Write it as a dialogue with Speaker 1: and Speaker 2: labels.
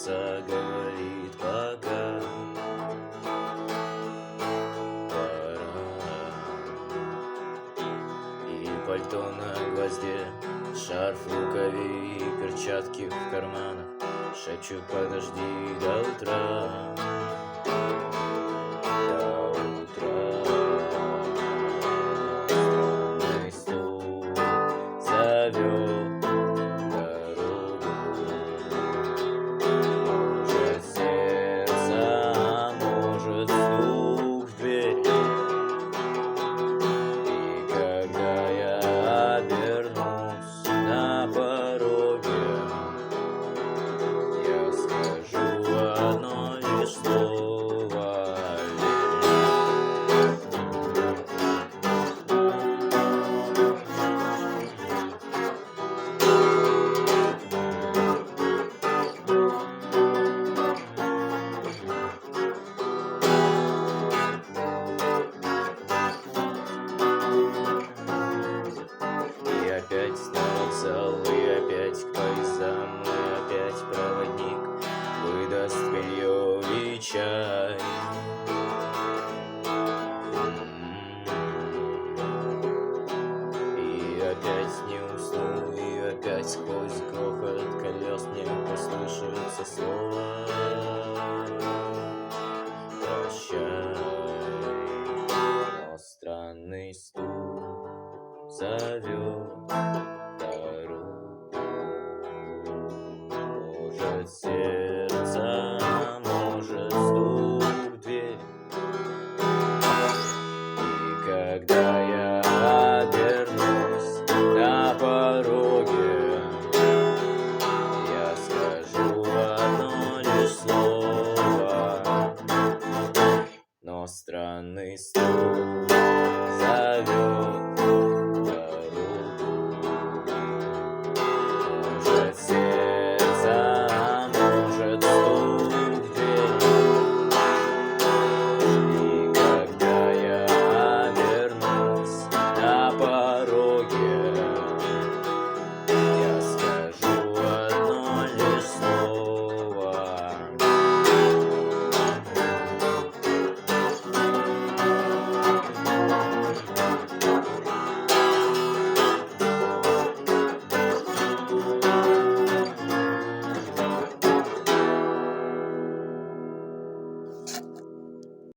Speaker 1: сердце говорит пока. Пора. И пальто на гвозде, шарф в рукаве и перчатки в карманах шепчут: подожди до утра. До утра. Странный стук зовет дорогу. Может сердце, а может стук в дверь. И когда я обернусь на пороге, я скажу одно лишь слово: и опять снова зал, и опять к поездам, и опять проводник выдаст белье и чай. И опять не усну, и опять сквозь грохот колес мне послышится слово: прощай. Но странный стук зовет дорогу. Может сердце, а может стук в дверь. И когда я обернусь на пороге, я скажу одно лишь слово, но странный стук